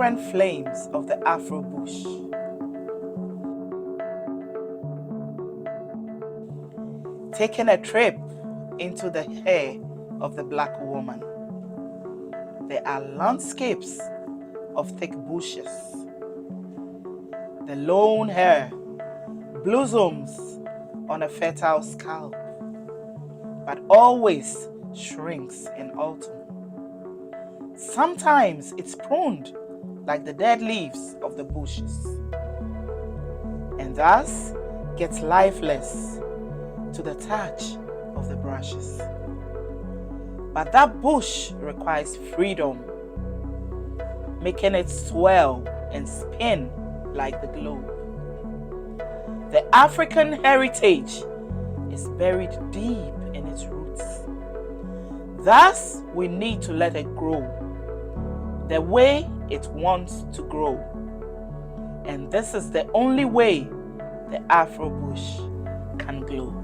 different flames of the Afro Bush. Taking a trip into the hair of the black woman. There are landscapes of thick bushes. The lone hair blossoms on a fertile scalp, but always shrinks in autumn. Sometimes it's pruned like the dead leaves of the bushes, and thus gets lifeless to the touch of the brushes. But that bush requires freedom, making it swell and spin like the globe. The African heritage is buried deep in its roots. Thus, we need to let it grow the way it wants to grow. And this is the only way the Afro Bush can glow.